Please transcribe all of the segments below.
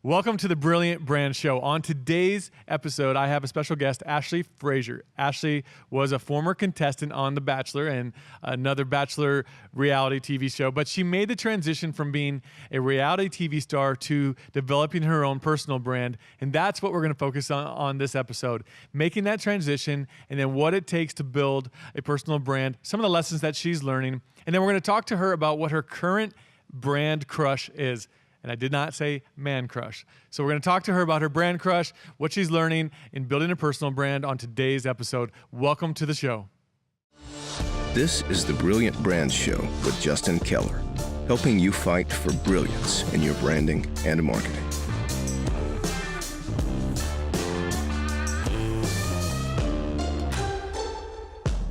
Welcome to the Brilliant Brand Show. On today's episode, I have a special guest, Ashlee Frazier. Ashlee was a former contestant on The Bachelor and another Bachelor reality TV show, but she made the transition from being a reality TV star to developing her own personal brand, and that's what we're going to focus on this episode, making that transition and then what it takes to build a personal brand, some of the lessons that she's learning, and then we're going to talk to her about what her current brand crush is. And I did not say man crush. So we're going to talk to her about her brand crush, what she's learning in building a personal brand on today's episode. Welcome to the show. This is the Brilliant Brand Show with Justin Keller, helping you fight for brilliance in your branding and marketing.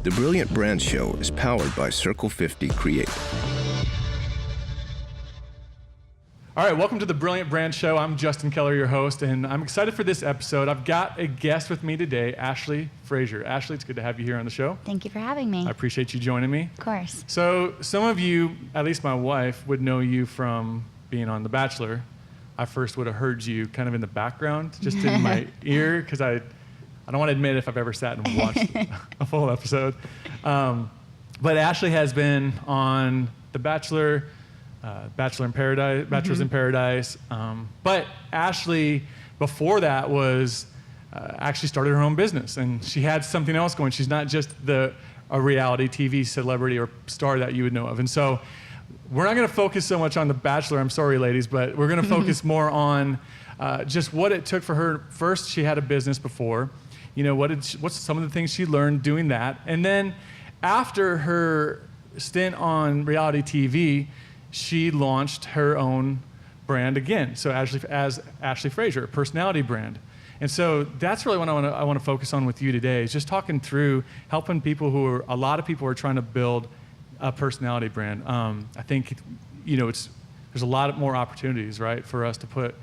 The Brilliant Brand Show is powered by Circle 50 Create. All right, welcome to the Brilliant Brand Show. I'm Justin Keller, your host, and I'm excited for this episode. I've got a guest with me today, Ashlee Frazier. Ashlee, it's good to have you here on the show. Thank you for having me. I appreciate you joining me. Of course. So some of you, at least my wife, would know you from being on The Bachelor. I first would have heard you kind of in the background, just in my ear, because I don't want to admit if I've ever sat and watched a full episode. But Ashlee has been on The Bachelor, Bachelor in Paradise, Bachelors in Paradise. But Ashlee, before that, was actually started her own business, and she had something else going. She's not just a reality TV celebrity or star that you would know of. And so we're not going to focus so much on The Bachelor. I'm sorry, ladies, but we're going to focus more on just what it took for her. First, she had a business before. You know, what's some of the things she learned doing that? And then after her stint on reality TV, she launched her own brand again. So Ashlee Frazier, a personality brand. And so that's really what I want to focus on with you today, is just talking through helping people a lot of people are trying to build a personality brand. I think, there's a lot more opportunities, right, for us to put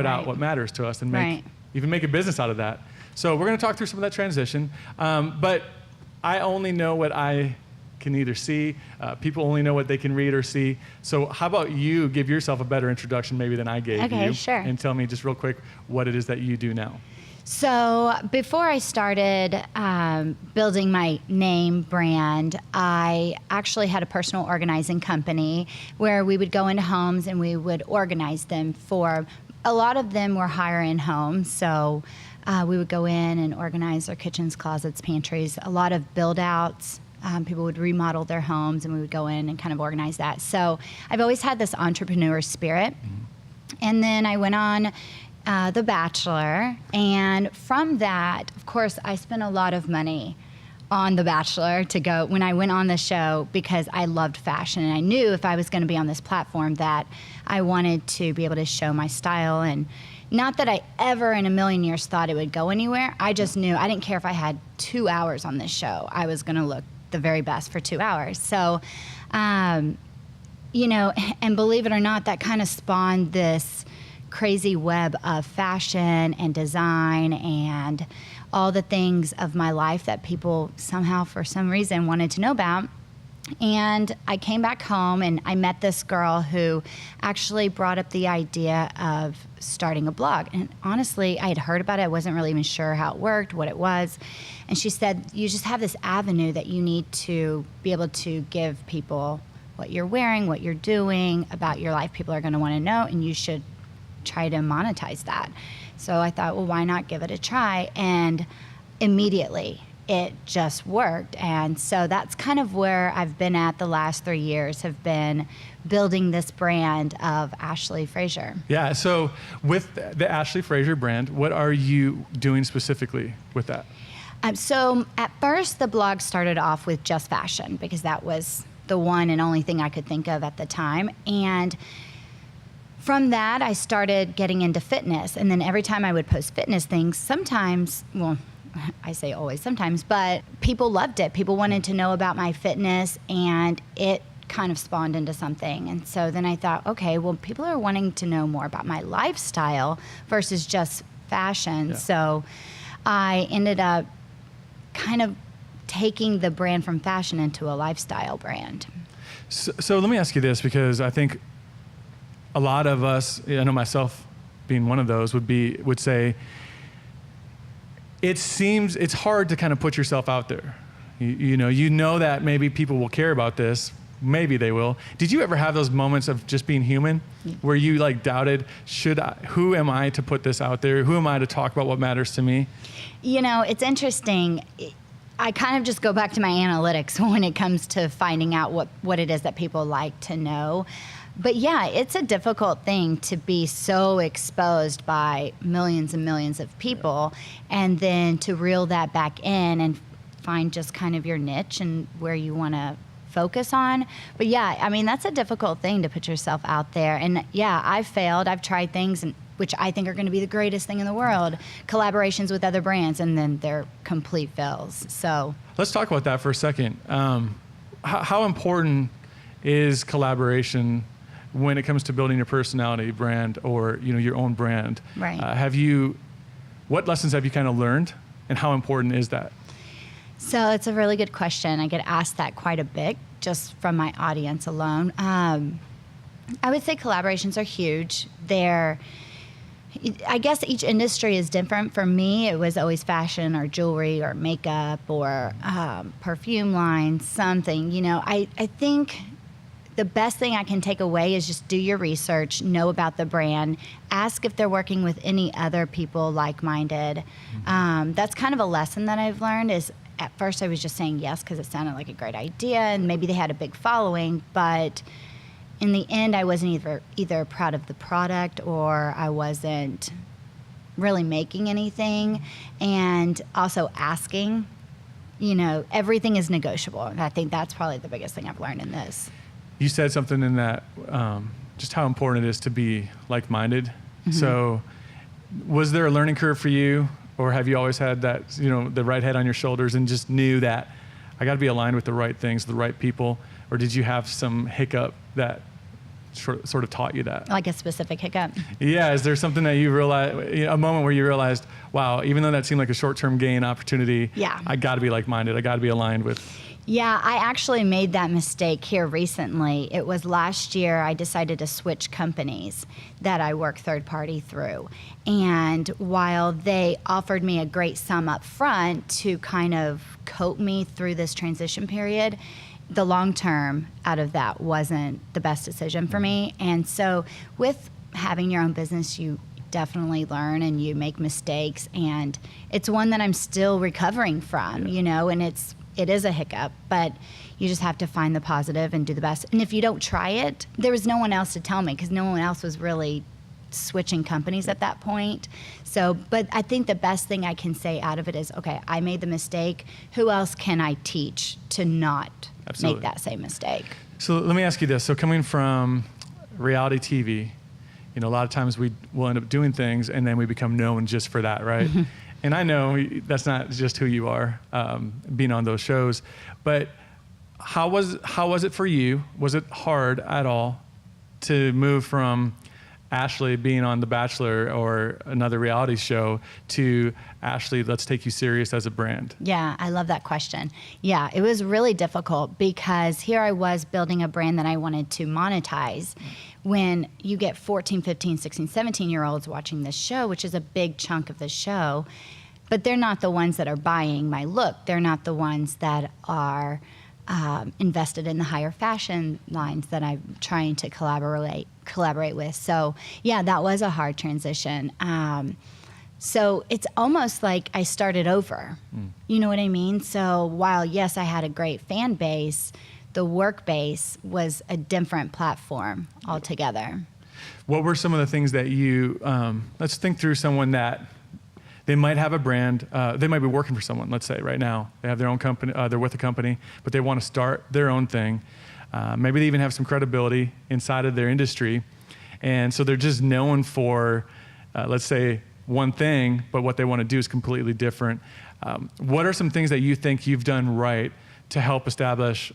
out what matters to us and even make a business out of that. So we're going to talk through some of that transition. But I only know what I can either see. People only know what they can read or see. So how about you give yourself a better introduction maybe than I gave you? Okay, sure. And tell me just real quick what it is that you do now. So before I started building my name brand, I actually had a personal organizing company where we would go into homes and we would organize them a lot of them were higher-end homes. So we would go in and organize their kitchens, closets, pantries, a lot of build-outs. People would remodel their homes and we would go in and kind of organize that. So I've always had this entrepreneur spirit. And then I went on The Bachelor. And from that, of course, I spent a lot of money on The Bachelor when I went on the show, because I loved fashion. And I knew if I was going to be on this platform that I wanted to be able to show my style. And not that I ever in a million years thought it would go anywhere. I just knew I didn't care if I had 2 hours on this show. I was going to look the very best for 2 hours. So, and believe it or not, that kind of spawned this crazy web of fashion and design and all the things of my life that people somehow, for some reason, wanted to know about. And I came back home and I met this girl who actually brought up the idea of starting a blog. And honestly, I had heard about it. I wasn't really even sure how it worked, what it was. And she said, you just have this avenue that you need to be able to give people what you're wearing, what you're doing, about your life. People are going to want to know, and you should try to monetize that. So I thought, well, why not give it a try? And immediately, it just worked. And so that's kind of where I've been at the last 3 years, have been building this brand of Ashlee Frazier. Yeah, so with the Ashlee Frazier brand, what are you doing specifically with that? So at first, the blog started off with just fashion, because that was the one and only thing I could think of at the time. And from that, I started getting into fitness. And then every time I would post fitness things, sometimes, well, I say always sometimes, but people loved it. People wanted to know about my fitness, and it kind of spawned into something. And so then I thought, okay, well, people are wanting to know more about my lifestyle versus just fashion. Yeah. So I ended up kind of taking the brand from fashion into a lifestyle brand. So let me ask you this, because I think a lot of us, I know myself being one of those, would say, it's hard to kind of put yourself out there. You know that maybe people will care about this. Maybe they will. Did you ever have those moments of just being human where you like doubted, who am I to put this out there? Who am I to talk about what matters to me? It's interesting. I kind of just go back to my analytics when it comes to finding out what it is that people like to know. But yeah, it's a difficult thing to be so exposed by millions and millions of people, and then to reel that back in and find just kind of your niche and where you want to focus on. But yeah, I mean, that's a difficult thing to put yourself out there. And yeah, I've failed. I've tried things which I think are going to be the greatest thing in the world, collaborations with other brands, and then they're complete fails. So let's talk about that for a second. How important is collaboration when it comes to building your personality brand or your own brand? Right. What lessons have you kind of learned, and how important is that? So it's a really good question. I get asked that quite a bit just from my audience alone. I would say collaborations are huge. I guess each industry is different. For me, it was always fashion or jewelry or makeup or perfume lines, something. I think the best thing I can take away is just do your research, know about the brand, ask if they're working with any other people like-minded. That's kind of a lesson that I've learned is at first I was just saying yes because it sounded like a great idea and maybe they had a big following, but in the end I wasn't either proud of the product or I wasn't really making anything. And also asking, everything is negotiable. And I think that's probably the biggest thing I've learned in this. You said something in that, just how important it is to be like-minded. Mm-hmm. So was there a learning curve for you, or have you always had that, the right head on your shoulders and just knew that I got to be aligned with the right things, the right people? Or did you have some hiccup that sort of taught you that? Like a specific hiccup? Yeah. Is there something that you realized, a moment where you realized, wow, even though that seemed like a short-term gain opportunity, yeah, I got to be like-minded. I got to be aligned with. Yeah, I actually made that mistake here recently. It was last year I decided to switch companies that I work third party through. And while they offered me a great sum up front to kind of cope me through this transition period, the long term out of that wasn't the best decision for me. And so with having your own business, you definitely learn and you make mistakes. And it's one that I'm still recovering from, and it is a hiccup, but you just have to find the positive and do the best. And if you don't try it, there was no one else to tell me because no one else was really switching companies at that point. So, but I think the best thing I can say out of it is, okay, I made the mistake. Who else can I teach to not make that same mistake? So let me ask you this. So coming from reality TV, a lot of times we'll end up doing things and then we become known just for that, right? And I know that's not just who you are, being on those shows, but how was it for you? Was it hard at all to move from Ashlee being on The Bachelor or another reality show to Ashlee, let's take you serious as a brand? Yeah, I love that question. Yeah, it was really difficult because here I was building a brand that I wanted to monetize. When you get 14, 15, 16, 17-year-olds watching this show, which is a big chunk of the show, but they're not the ones that are buying my look. They're not the ones that are invested in the higher fashion lines that I'm trying to collaborate with. So yeah, that was a hard transition. So it's almost like I started over. You know what I mean? So while yes, I had a great fan base, the work base was a different platform altogether. What were some of the things that you, let's think through someone that they might have a brand, they might be working for someone, let's say right now. They have their own company, they're with a company, but they want to start their own thing. Maybe they even have some credibility inside of their industry. And so they're just known for, let's say, one thing, but what they want to do is completely different. What are some things that you think you've done right to help establish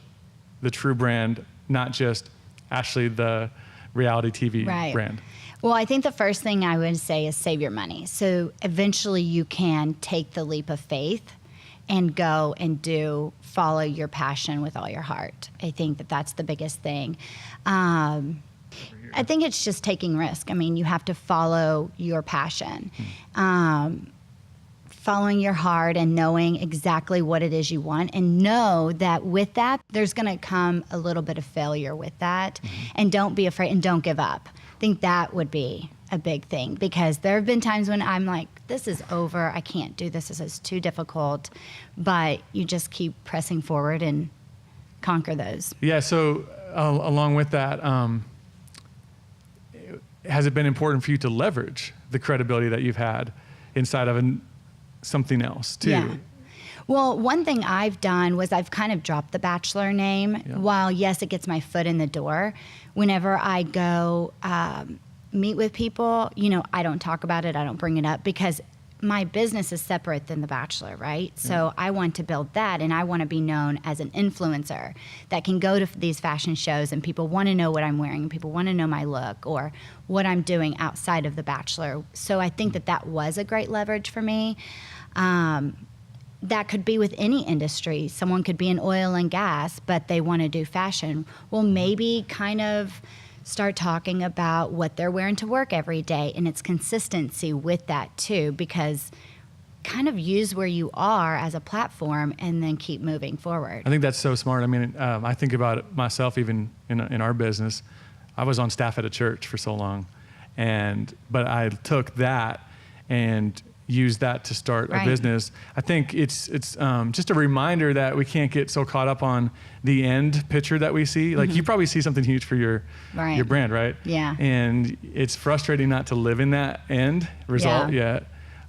the true brand, not just Ashlee, the reality TV brand? Well, I think the first thing I would say is save your money. So eventually you can take the leap of faith and go and follow your passion with all your heart. I think that that's the biggest thing. I think it's just taking risk. I mean, you have to follow your passion. Following your heart and knowing exactly what it is you want, and know that with that, there's going to come a little bit of failure with that. And don't be afraid and don't give up. I think that would be a big thing, because there have been times when I'm like, this is over. I can't do this. This is too difficult. But you just keep pressing forward and conquer those. Yeah. So along with that, has it been important for you to leverage the credibility that you've had inside of something else too? Yeah. Well, one thing I've done was I've kind of dropped the Bachelor name. Yeah. While, yes, it gets my foot in the door, whenever I go meet with people, I don't talk about it. I don't bring it up, because my business is separate than The Bachelor, right? Yeah. So I want to build that, and I want to be known as an influencer that can go to these fashion shows and people want to know what I'm wearing, and people want to know my look or what I'm doing outside of The Bachelor. So I think that was a great leverage for me. That could be with any industry. Someone could be in oil and gas, but they want to do fashion. Well, maybe kind of start talking about what they're wearing to work every day, and its consistency with that too, because kind of use where you are as a platform and then keep moving forward. I think that's so smart. I mean, I think about it myself, even in our business. I was on staff at a church for so long, but I took that and use that to start a business. I think it's just a reminder that we can't get so caught up on the end picture that we see. Like you probably see something huge for your brand, right? Yeah. And it's frustrating not to live in that end result yet,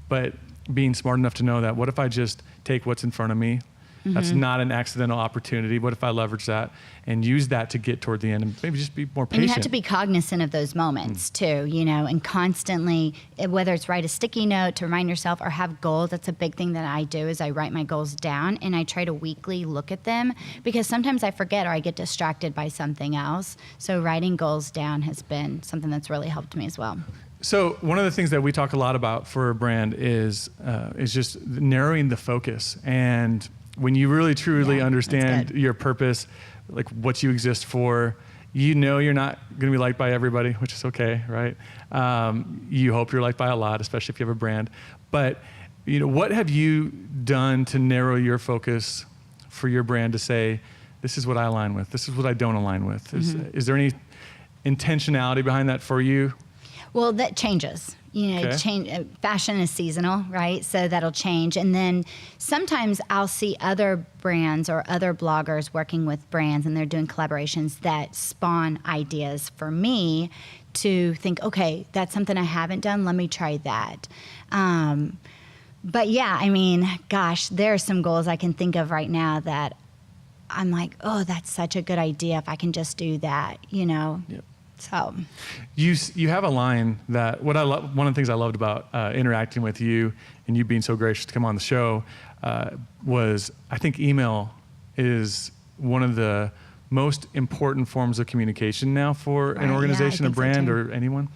but being smart enough to know that what if I just take what's in front of me? That's not an accidental opportunity. What if I leverage that and use that to get toward the end and maybe just be more patient? And you have to be cognizant of those moments too, and constantly, whether it's write a sticky note to remind yourself or have goals. That's a big thing that I do, is I write my goals down and I try to weekly look at them, because sometimes I forget or I get distracted by something else. So writing goals down has been something that's really helped me as well. So one of the things that we talk a lot about for a brand is just narrowing the focus. And when you really truly understand your purpose, like what you exist for, you're not going to be liked by everybody, which is okay, right? You hope you're liked by a lot, especially if you have a brand. But what have you done to narrow your focus for your brand to say, this is what I align with, this is what I don't align with? Is there any intentionality behind that for you? Well, that changes. Fashion is seasonal, right? So that'll change. And then sometimes I'll see other brands or other bloggers working with brands, and they're doing collaborations that spawn ideas for me to think, okay, that's something I haven't done. Let me try that. But yeah, I mean, gosh, there are some goals I can think of right now that I'm like, oh, that's such a good idea if I can just do that, Yep. So you have a line that one of the things I loved about interacting with you and you being so gracious to come on the show was, I think email is one of the most important forms of communication now for an organization, a brand, or anyone,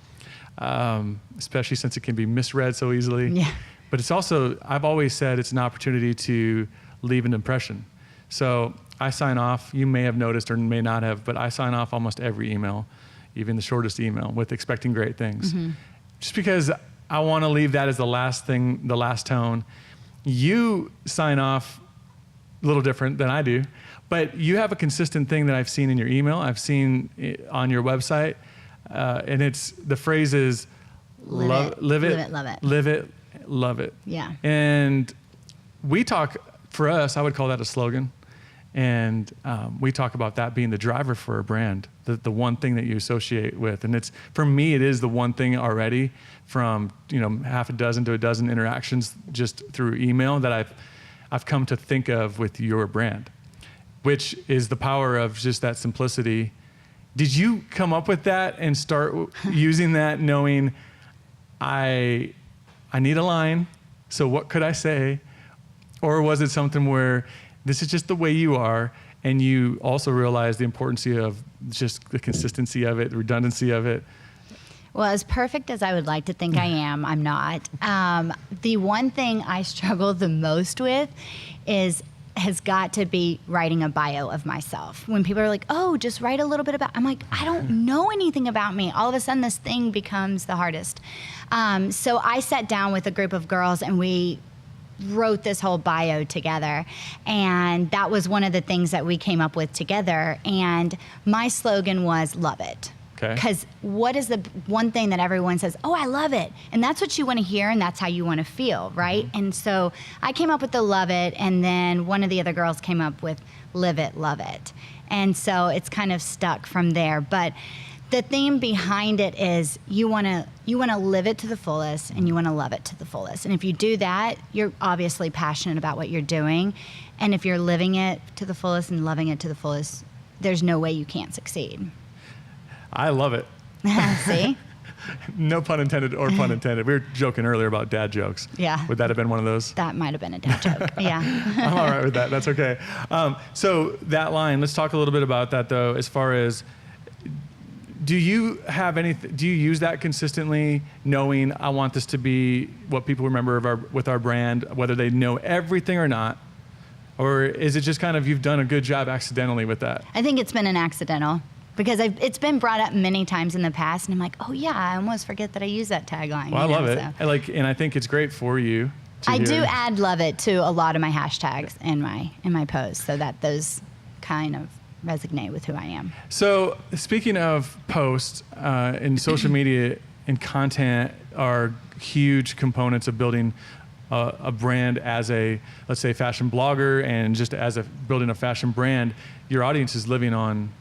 especially since it can be misread so easily. Yeah. But it's also, I've always said, it's an opportunity to leave an impression. So I sign off, you may have noticed or may not have, but I sign off almost every email, even the shortest email, with expecting great things. Just because I want to leave that as the last thing, the last tone. You sign off a little different than I do, but you have a consistent thing that I've seen in your email, I've seen it on your website, and the phrase is, live it, love it. Yeah. And we talk, for us, I would call that a slogan. And we talk about that being the driver for a brand, the one thing that you associate with. And for me, it is the one thing already, from half a dozen to a dozen interactions just through email that I've come to think of with your brand, which is the power of just that simplicity. Did you come up with that and start using that knowing I need a line, so what could I say? Or was it something where this is just the way you are, and you also realize the importance of just the consistency of it, the redundancy of it? Well, as perfect as I would like to think I am, I'm not. The one thing I struggle the most with is has got to be writing a bio of myself. When people are like, oh, just write a little bit about, I'm like, I don't know anything about me. All of a sudden this thing becomes the hardest. So I sat down with a group of girls and we wrote this whole bio together. And that was one of the things that we came up with together. And my slogan was, love it. Because what is the one thing that everyone says, oh, I love it. And that's what you want to hear and that's how you want to feel, right? Mm-hmm. And so I came up with the love it, and then one of the other girls came up with live it, love it. And so it's kind of stuck from there. But the theme behind it is you want to live it to the fullest and you want to love it to the fullest. And if you do that, you're obviously passionate about what you're doing. And if you're living it to the fullest and loving it to the fullest, there's no way you can't succeed. I love it. See? No pun intended or pun intended. We were joking earlier about dad jokes. Yeah. Would that have been one of those? That might have been a dad joke. Yeah. I'm all right with that. That's okay. So that line, let's talk a little bit about that though, as far as, do you use that consistently, knowing I want this to be what people remember with our brand, whether they know everything or not? Or is it just kind of, you've done a good job accidentally with that? I think it's been an accidental. Because it's been brought up many times in the past, and I'm like, oh yeah, I almost forget that I use that tagline. Well, I love it. So. And I think it's great for you. I do add love it to a lot of my hashtags in my posts, so that those kind of resonate with who I am. So speaking of posts, and social media and content are huge components of building a brand as a, let's say, fashion blogger, and just as building a fashion brand. Your audience is living on.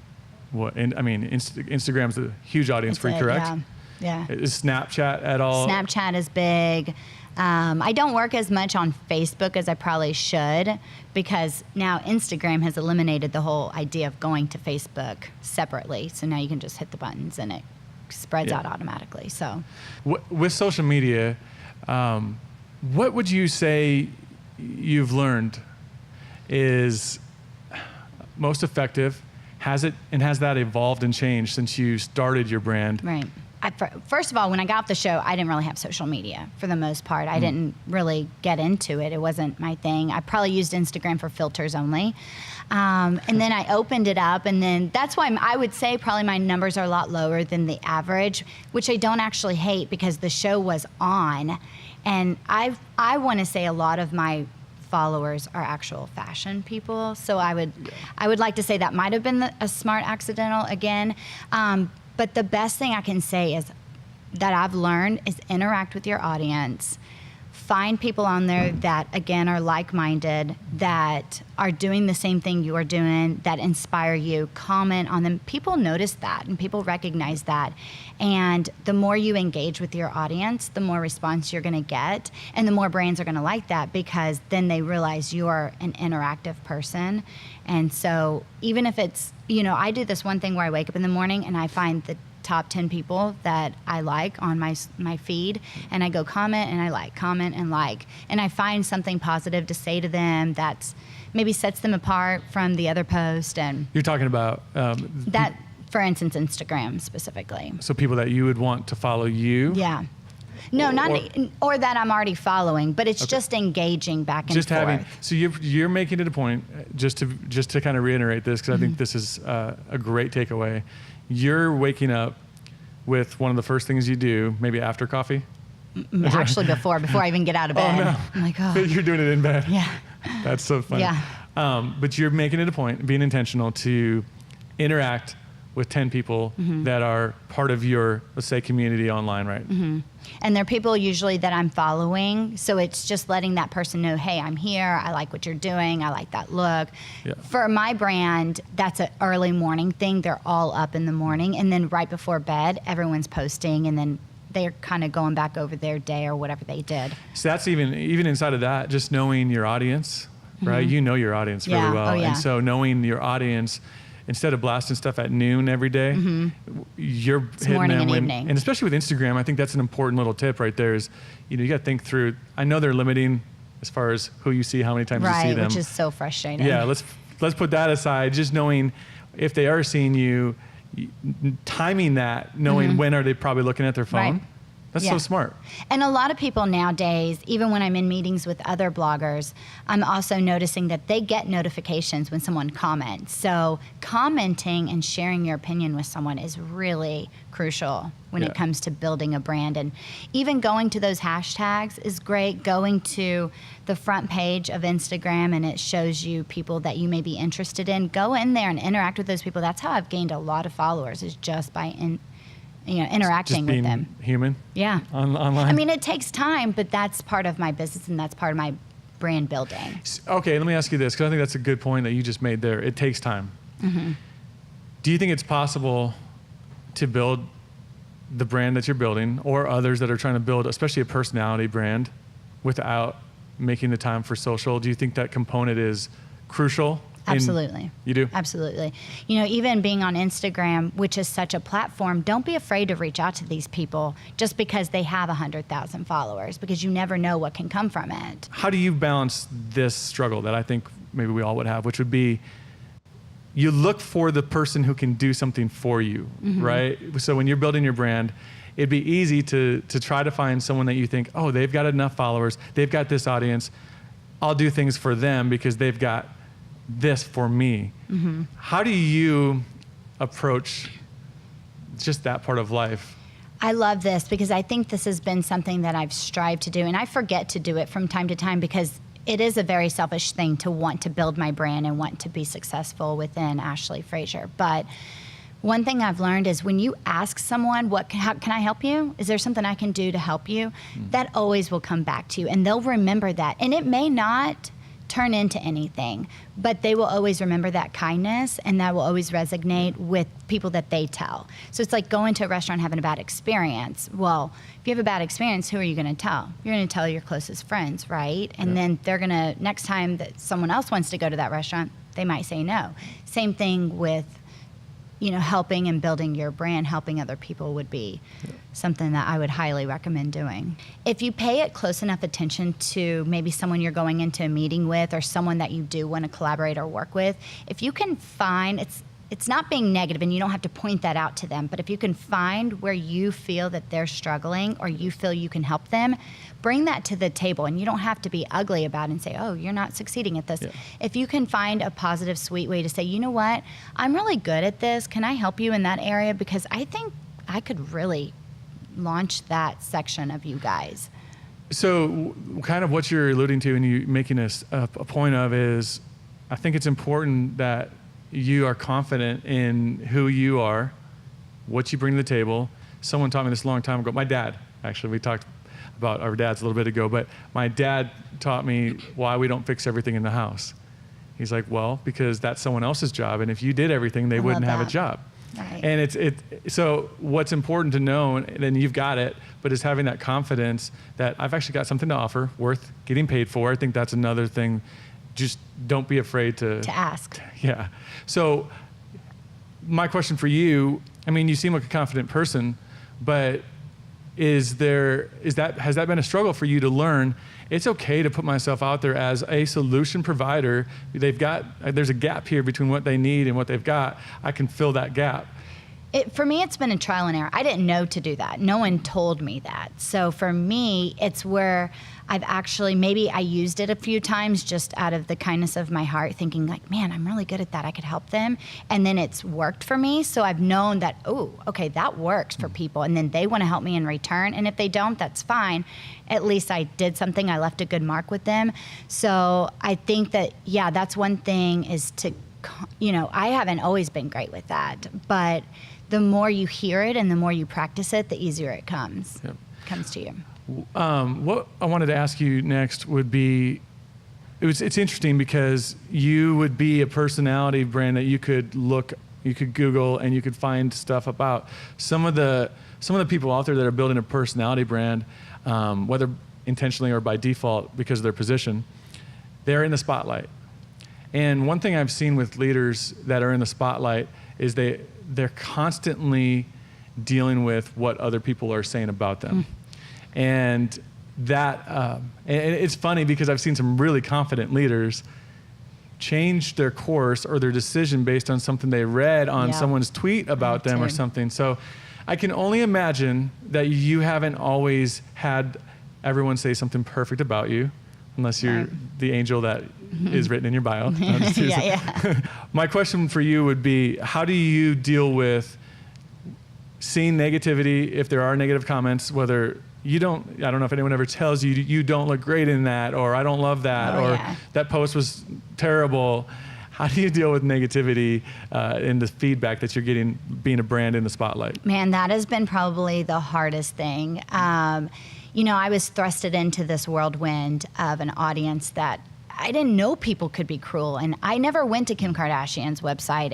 Instagram's a huge audience for you, correct? Yeah. Is Snapchat at all? Snapchat is big. I don't work as much on Facebook as I probably should, because now Instagram has eliminated the whole idea of going to Facebook separately. So now you can just hit the buttons and it spreads out automatically. So, with social media, what would you say you've learned is most effective? Has that evolved and changed since you started your brand? Right. First of all, when I got off the show, I didn't really have social media for the most part. I didn't really get into it. It wasn't my thing. I probably used Instagram for filters only. And then I opened it up, and then that's why I would say probably my numbers are a lot lower than the average, which I don't actually hate because the show was on. And I want to say a lot of my followers are actual fashion people. So I would like to say that might have been a smart accidental again. But the best thing I can say is that I've learned is interact with your audience. Find people on there that, again, are like-minded, that are doing the same thing you are doing, that inspire you. Comment on them. People notice that, and people recognize that. And the more you engage with your audience, the more response you're going to get, and the more brands are going to like that, because then they realize you're an interactive person. And so even if it's, I do this one thing where I wake up in the morning and I find the top 10 people that I like on my feed, and I go comment and I like, comment and like, and I find something positive to say to them that's maybe sets them apart from the other post. And you're talking about that, for instance, Instagram specifically. So people that you would want to follow you? Yeah. No, or that I'm already following, but it's just engaging back and forth. So you're making it a point, just to kind of reiterate this, because I think this is a great takeaway. You're waking up with one of the first things you do, maybe after coffee? Actually, before I even get out of bed. Oh, no. I'm like, oh. You're doing it in bed. Yeah. That's so funny. Yeah. But you're making it a point, being intentional, to interact with 10 people that are part of your, let's say, community online, right? Mm-hmm. And they're people usually that I'm following. So it's just letting that person know, hey, I'm here. I like what you're doing. I like that look. Yeah. For my brand, that's an early morning thing. They're all up in the morning. And then right before bed, everyone's posting. And then they're kind of going back over their day or whatever they did. So that's even inside of that, just knowing your audience, right? You know your audience really well. Oh, yeah. And so knowing your audience, instead of blasting stuff at noon every day, you're hitting morning them and evening. And especially with Instagram, I think that's an important little tip right there is, you got to think through. I know they're limiting as far as who you see, how many times you see them. Right, which is so frustrating. Yeah, let's put that aside. Just knowing if they are seeing you, timing that, knowing when are they probably looking at their phone. Right. That's so smart. And a lot of people nowadays, even when I'm in meetings with other bloggers, I'm also noticing that they get notifications when someone comments. So commenting and sharing your opinion with someone is really crucial when it comes to building a brand. And even going to those hashtags is great. Going to the front page of Instagram and it shows you people that you may be interested in. Go in there and interact with those people. That's how I've gained a lot of followers, is just by interacting with them. Human. Yeah. Online. I mean, it takes time, but that's part of my business and that's part of my brand building. Okay, let me ask you this, because I think that's a good point that you just made there. It takes time. Mm-hmm. Do you think it's possible to build the brand that you're building, or others that are trying to build, especially a personality brand, without making the time for social? Do you think that component is crucial? Absolutely. You do? Absolutely. Even being on Instagram, which is such a platform, don't be afraid to reach out to these people just because they have 100,000 followers, because you never know what can come from it. How do you balance this struggle that I think maybe we all would have, which would be, you look for the person who can do something for you, right? So when you're building your brand, it'd be easy to try to find someone that you think, oh, they've got enough followers, they've got this audience, I'll do things for them because they've got this for me. How do you approach just that part of life? I love this because I think this has been something that I've strived to do, and I forget to do it from time to time because it is a very selfish thing to want to build my brand and want to be successful within Ashlee Frazier. But one thing I've learned is when you ask someone, how can I help you? Is there something I can do to help you? That always will come back to you, and they'll remember that. And it may not turn into anything, but they will always remember that kindness, and that will always resonate with people that they tell. So it's like going to a restaurant having a bad experience. Well, if you have a bad experience, who are you going to tell? You're going to tell your closest friends, right? And then they're going to, next time that someone else wants to go to that restaurant, they might say no. Same thing with helping and building your brand. Helping other people would be something that I would highly recommend doing. If you pay it close enough attention to maybe someone you're going into a meeting with, or someone that you do want to collaborate or work with, if you can find, it's not being negative and you don't have to point that out to them, but if you can find where you feel that they're struggling or you feel you can help them, bring that to the table. And you don't have to be ugly about it and say, oh, you're not succeeding at this. If you can find a positive, sweet way to say, you know what, I'm really good at this. Can I help you in that area? Because I think I could really launch that section of you guys. So kind of what you're alluding to and you making a point of is, I think it's important that you are confident in who you are, what you bring to the table. Someone taught me this a long time ago. My dad, actually, we talked about our dads a little bit ago, but my dad taught me why we don't fix everything in the house. He's like, well, because that's someone else's job, and if you did everything, they wouldn't have a job. Right. And so what's important to know, and then you've got it, but is having that confidence that I've actually got something to offer worth getting paid for. I think that's another thing. Just don't be afraid to ask. Yeah. So my question for you, I mean, you seem like a confident person, but has that been a struggle for you to learn? It's okay to put myself out there as a solution provider. There's a gap here between what they need and what they've got. I can fill that gap. For me, it's been a trial and error. I didn't know to do that. No one told me that. So for me, it's where I've actually, maybe I used it a few times just out of the kindness of my heart, thinking like, man, I'm really good at that. I could help them. And then it's worked for me. So I've known that, oh, okay, that works for people. And then they want to help me in return. And if they don't, that's fine. At least I did something. I left a good mark with them. So I think that, yeah, that's one thing is to, I haven't always been great with that. But the more you hear it and the more you practice it, the easier it comes to you. What I wanted to ask you next would be, it's interesting because you would be a personality brand that you could Google and you could find stuff about. Some of the people out there that are building a personality brand, whether intentionally or by default because of their position, they're in the spotlight. And one thing I've seen with leaders that are in the spotlight is they're constantly dealing with what other people are saying about them. And that, and it's funny because I've seen some really confident leaders change their course or their decision based on something they read on someone's tweet about them or something. So I can only imagine that you haven't always had everyone say something perfect about you, unless you're the angel that is written in your bio. No, I'm just teasing. Yeah. My question for you would be, how do you deal with seeing negativity, if there are negative comments, whether I don't know if anyone ever tells you, you don't look great in that, or I don't love that, or that post was terrible. How do you deal with negativity and the feedback that you're getting being a brand in the spotlight? Man, that has been probably the hardest thing. You know, I was thrusted into this whirlwind of an audience that I didn't know people could be cruel. And I never went to Kim Kardashian's website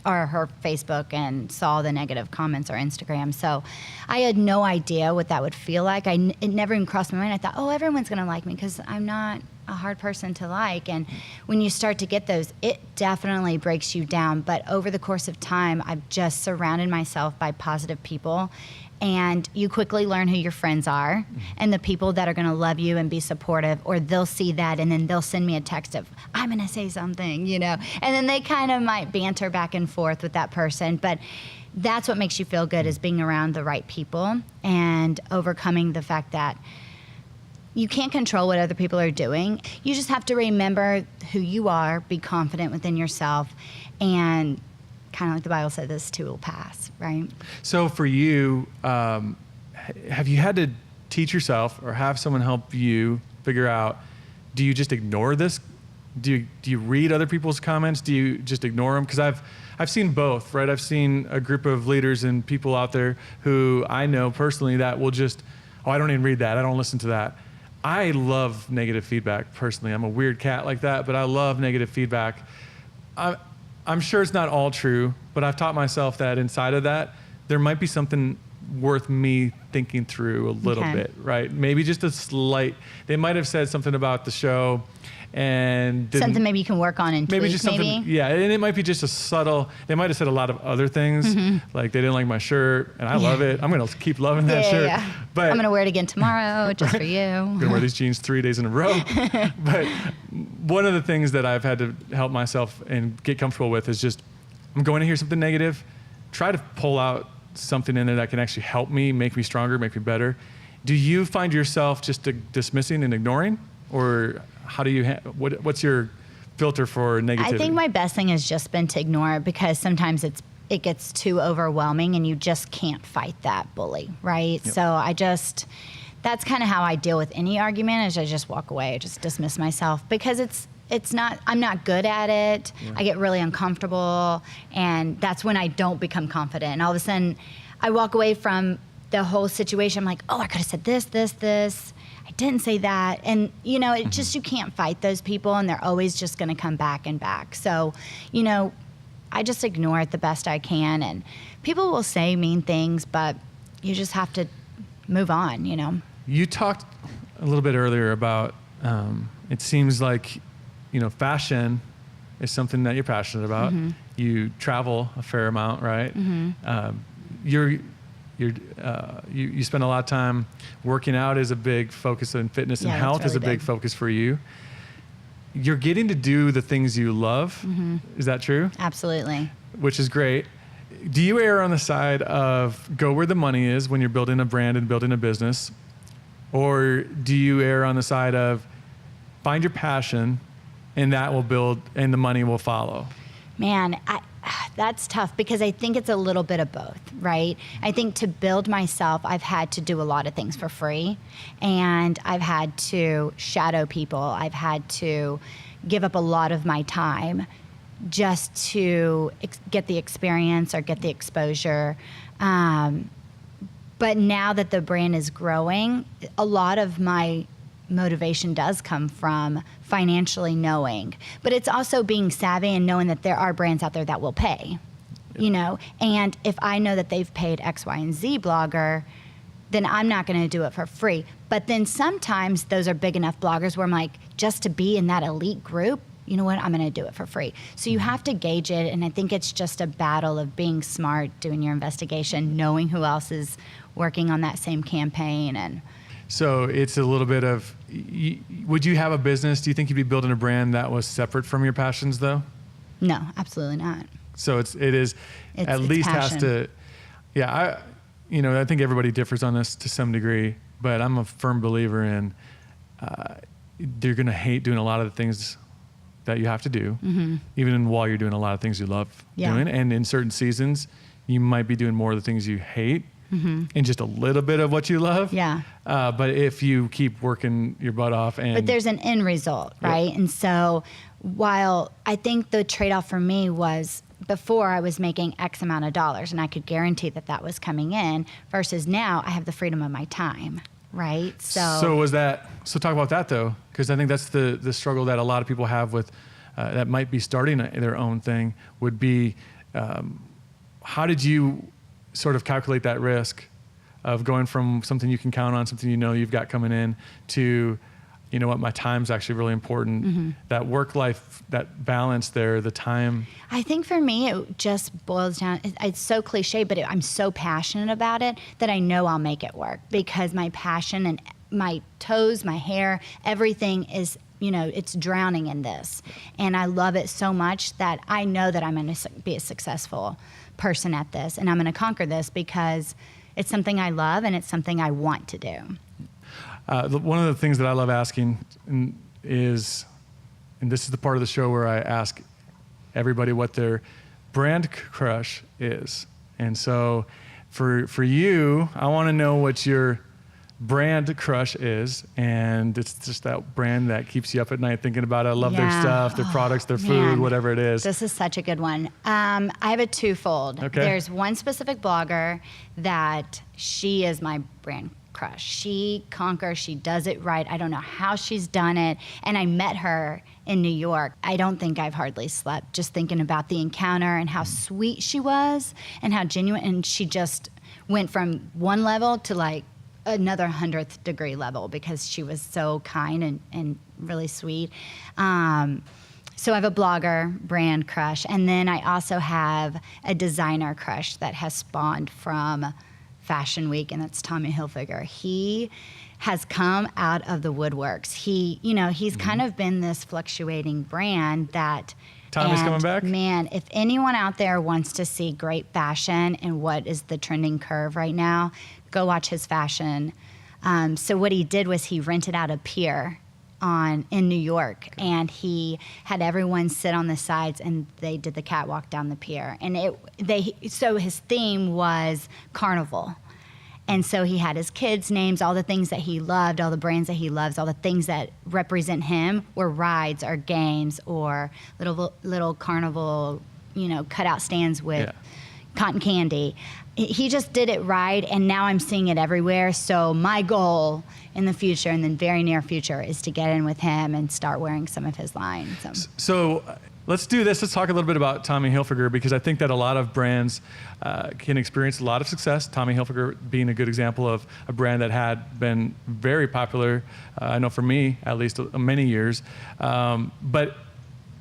or her Facebook and saw the negative comments or Instagram. So I had no idea what that would feel like. It never even crossed my mind. I thought, oh, everyone's going to like me because I'm not a hard person to like. And when you start to get those, it definitely breaks you down. But over the course of time, I've just surrounded myself by positive people. And you quickly learn who your friends are and the people that are going to love you and be supportive, or they'll see that and then they'll send me a text of, I'm going to say something, you know, and then they kind of might banter back and forth with that person. But that's what makes you feel good, is being around the right people and overcoming the fact that you can't control what other people are doing. You just have to remember who you are, be confident within yourself, and kind of like the Bible said, this too will pass, right? So for you, have you had to teach yourself or have someone help you figure out, do you just ignore this? Do you read other people's comments? Do you just ignore them? Because I've seen both, right? I've seen a group of leaders and people out there who I know personally that will just, I don't even read that. I don't listen to that. I love negative feedback personally. I'm a weird cat like that, but I love negative feedback. I'm sure it's not all true, but I've taught myself that inside of that, there might be something worth me thinking through a little bit, right? Maybe just a slight, they might have said something about the show and something maybe you can work on and tweak, maybe just something, yeah, and it might be just a subtle, they might have said a lot of other things, like they didn't like my shirt, and I love it. I'm gonna keep loving that shirt. Yeah. But I'm gonna wear it again tomorrow, just for you. I'm gonna wear these jeans 3 days in a row. But one of the things that I've had to help myself and get comfortable with is just, I'm going to hear something negative, try to pull out something in there that can actually help me, make me stronger, make me better. Do you find yourself just dismissing and ignoring, or how do you, what's your filter for negativity? I think my best thing has just been to ignore it, because sometimes it gets too overwhelming and you just can't fight that bully, right? Yep. So that's kind of how I deal with any argument, is I just walk away, I just dismiss myself, because I'm not good at it. Yeah. I get really uncomfortable, and that's when I don't become confident. And all of a sudden I walk away from the whole situation. I'm like, oh, I could have said this. I didn't say that. And, you know, it just, you can't fight those people, and they're always just going to come back and back. So, you know, I just ignore it the best I can. And people will say mean things, but you just have to move on, you know. You talked a little bit earlier about, it seems like, you know, fashion is something that you're passionate about. You travel a fair amount, right? You spend a lot of time working out is a big focus, and fitness and health really is a big focus for you. You're getting to do the things you love. Is that true? Absolutely. Which is great. Do you err on the side of go where the money is when you're building a brand and building a business? Or do you err on the side of find your passion, and that will build and the money will follow? Man, that's tough, because I think it's a little bit of both, right? I think to build myself, I've had to do a lot of things for free, and I've had to shadow people. I've had to give up a lot of my time just to get the experience or get the exposure. But now that the brand is growing, a lot of my motivation does come from financially knowing, but it's also being savvy and knowing that there are brands out there that will pay, you know, and if I know that they've paid X, Y, and Z blogger, then I'm not going to do it for free. But then sometimes those are big enough bloggers where I'm like, just to be in that elite group, you know what, I'm going to do it for free. So you have to gauge it, and I think it's just a battle of being smart, doing your investigation, knowing who else is working on that same campaign. And so it's a little bit of, would you have a business? Do you think you'd be building a brand that was separate from your passions, though? No, absolutely not. So it at least passion. has to, I think everybody differs on this to some degree, but I'm a firm believer in you're going to hate doing a lot of the things that you have to do, even while you're doing a lot of things you love doing. And in certain seasons, you might be doing more of the things you hate and just a little bit of what you love. Yeah. But if you keep working your butt off but there's an end result, right? Yep. And so while I think the trade-off for me was before I was making X amount of dollars and I could guarantee that was coming in versus now I have the freedom of my time, right? So talk about that though, because I think that's the struggle that a lot of people have with that might be starting their own thing would be, how did you sort of calculate that risk of going from something you can count on, something you've got coming in, to, you know what, my time's actually really important. That work life, that balance there, the time. I think for me, it just boils down, it's so cliche, but I'm so passionate about it that I know I'll make it work because my passion and my toes, my hair, everything is, it's drowning in this. And I love it so much that I know that I'm going to be a successful person at this and I'm going to conquer this because it's something I love and it's something I want to do. One of the things that I love asking is, and this is the part of the show where I ask everybody what their brand crush is. And so for you, I want to know what your brand crush is, and it's just that brand that keeps you up at night thinking about it. I love their stuff, their products, their food, whatever it is. This is such a good one. I have a twofold. Okay. There's one specific blogger that she is my brand crush. She conquers, she does it right. I don't know how she's done it. And I met her in New York. I don't think I've hardly slept just thinking about the encounter and how sweet she was and how genuine. And she just went from one level to like another 100th degree level because she was so kind and really sweet. So I have a blogger brand crush, and then I also have a designer crush that has spawned from Fashion Week, and that's Tommy Hilfiger. He has come out of the woodworks. He's kind of been this fluctuating brand that Tommy's coming back? Man, if anyone out there wants to see great fashion and what is the trending curve right now, go watch his fashion. So what he did was he rented out a pier in New York, and he had everyone sit on the sides, and they did the catwalk down the pier. And so his theme was carnival. And so he had his kids' names, all the things that he loved, all the brands that he loves, all the things that represent him were rides or games or little carnival, cutout stands with cotton candy. He just did it right, and now I'm seeing it everywhere. So my goal in the future, in the very near future, is to get in with him and start wearing some of his line. So let's do this. Let's talk a little bit about Tommy Hilfiger, because I think that a lot of brands can experience a lot of success. Tommy Hilfiger being a good example of a brand that had been very popular, I know for me, at least many years, but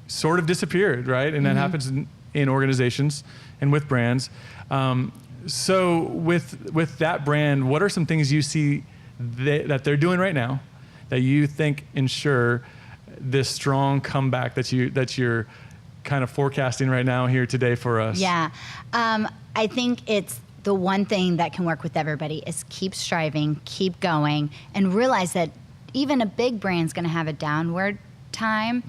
sort of disappeared, right? And that happens in organizations and with brands. So with that brand, what are some things you see that they're doing right now that you think ensure this strong comeback that you're kind of forecasting right now here today for us? Yeah, I think it's the one thing that can work with everybody is keep striving, keep going, and realize that even a big brand's going to have a downward time,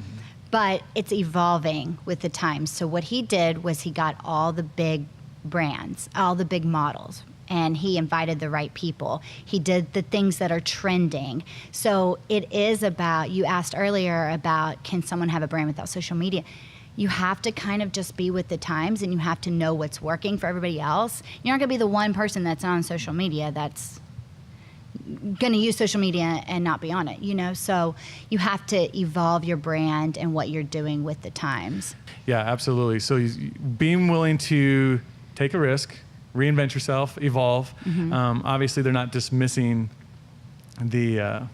but it's evolving with the times. So what he did was he got all the big brands, all the big models, and he invited the right people. He did the things that are trending. So it is about, you asked earlier about, can someone have a brand without social media? You have to kind of just be with the times, and you have to know what's working for everybody else. You're not gonna be the one person that's on social media that's gonna use social media and not be on it, So you have to evolve your brand and what you're doing with the times. Yeah, absolutely. So being willing to take a risk, reinvent yourself, evolve. Obviously, they're not dismissing the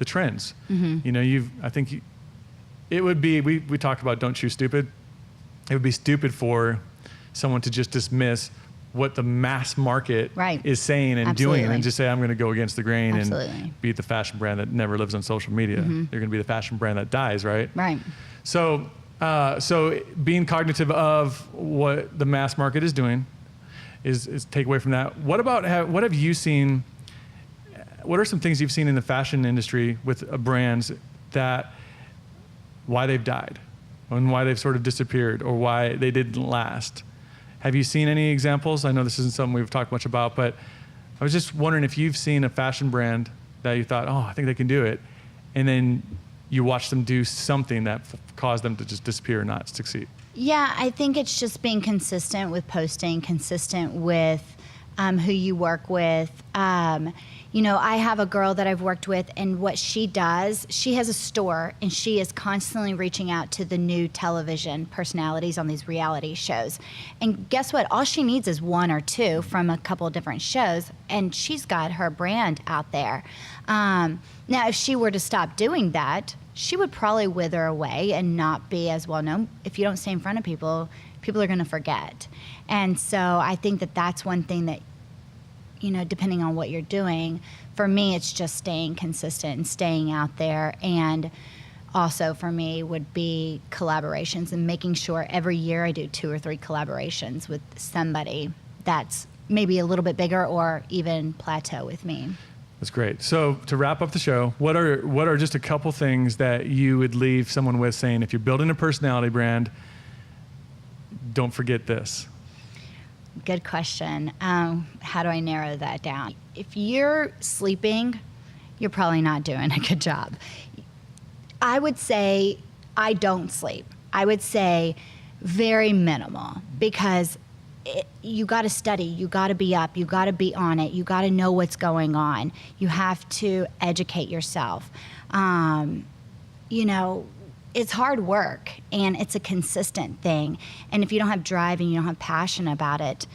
trends. I think it would be. We talked about don't choose stupid. It would be stupid for someone to just dismiss what the mass market is saying and doing, and just say I'm going to go against the grain and be the fashion brand that never lives on social media. They're going to be the fashion brand that dies, right? Right. So being cognitive of what the mass market is doing is take away from that. What about what have you seen? What are some things you've seen in the fashion industry with brands that why they've died and why they've sort of disappeared or why they didn't last? Have you seen any examples? I know this isn't something we've talked much about, but I was just wondering if you've seen a fashion brand that you thought, oh, I think they can do it, and then you watch them do something that caused them to just disappear or not succeed. Yeah, I think it's just being consistent with posting, consistent with who you work with. You know, I have a girl that I've worked with, and what she does, she has a store, and she is constantly reaching out to the new television personalities on these reality shows. And guess what? All she needs is one or two from a couple of different shows, and she's got her brand out there. Now, if she were to stop doing that, she would probably wither away and not be as well known. If you don't stay in front of people, people are going to forget. And so I think that that's one thing that, you know, depending on what you're doing, for me, it's just staying consistent and staying out there. And also for me would be collaborations and making sure every year I do 2 or 3 collaborations with somebody that's maybe a little bit bigger or even plateau with me. That's great. So to wrap up the show, what are just a couple things that you would leave someone with saying, if you're building a personality brand, don't forget this? Good question. How do I narrow that down? If you're sleeping, you're probably not doing a good job. I would say I don't sleep. I would say very minimal, because you got to study, you got to be up, you got to be on it, you got to know what's going on. You have to educate yourself. You know, it's hard work, and it's a consistent thing. And if you don't have drive and you don't have passion about it,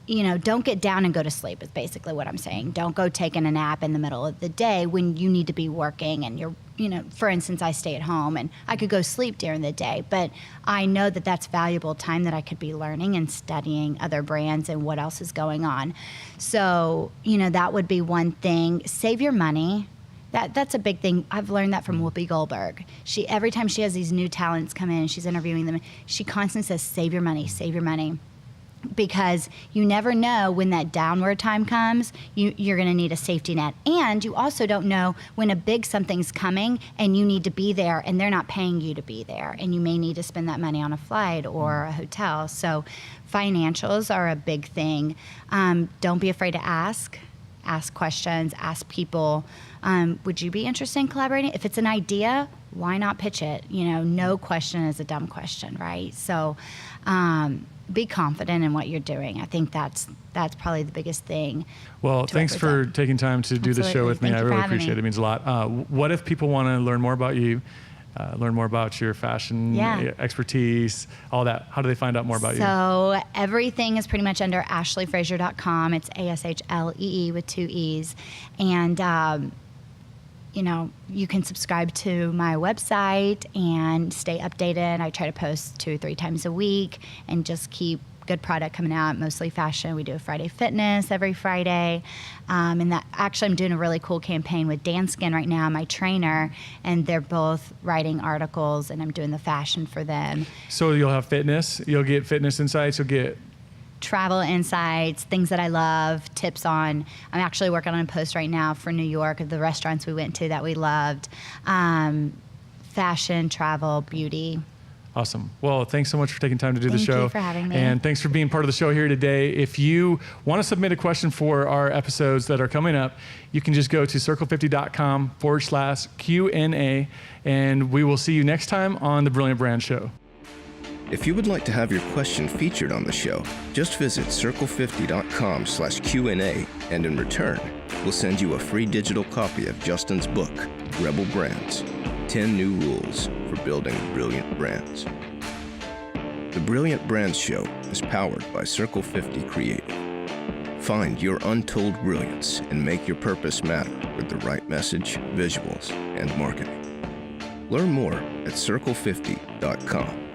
you know, don't get down and go to sleep is basically what I'm saying. Don't go taking a nap in the middle of the day when you need to be working and you're, you know, for instance, I stay at home and I could go sleep during the day, but I know that that's valuable time that I could be learning and studying other brands and what else is going on. So, you know, that would be one thing. Save your money. That's a big thing. I've learned that from Whoopi Goldberg. Every time she has these new talents come in, she's interviewing them, she constantly says, save your money, save your money. Because you never know when that downward time comes, you're going to need a safety net. And you also don't know when a big something's coming and you need to be there and they're not paying you to be there. And you may need to spend that money on a flight or a hotel. So financials are a big thing. Don't be afraid to ask questions, ask people, would you be interested in collaborating? If it's an idea, why not pitch it? You know, no question is a dumb question, right? So be confident in what you're doing. I think that's probably the biggest thing. Well, thanks for taking time to do this show with me. I really appreciate it. It means a lot. What if people want to learn more about you, learn more about your fashion expertise, all that? How do they find out more about you? So everything is pretty much under ashleefrazier.com. It's ASHLEE with 2 E's. And you know, you can subscribe to my website and stay updated. I try to post 2 or 3 times a week and just keep good product coming out, mostly fashion. We do a Friday Fitness every Friday. And that actually, I'm doing a really cool campaign with Danskin right now, my trainer, and they're both writing articles and I'm doing the fashion for them. So you'll have fitness, you'll get fitness insights, you'll get travel insights, things that I love, tips on. I'm actually working on a post right now for New York of the restaurants we went to that we loved. Fashion, travel, beauty. Awesome. Well, thanks so much for taking time to do the show. Thank you for having me. And thanks for being part of the show here today. If you want to submit a question for our episodes that are coming up, you can just go to circle50.com/Q&A, and we will see you next time on The Brilliant Brand Show. If you would like to have your question featured on the show, just visit circle50.com/Q&A, and in return, we'll send you a free digital copy of Justin's book, Rebel Brands, 10 New Rules for Building Brilliant Brands. The Brilliant Brands Show is powered by Circle 50 Creative. Find your untold brilliance and make your purpose matter with the right message, visuals, and marketing. Learn more at circle50.com.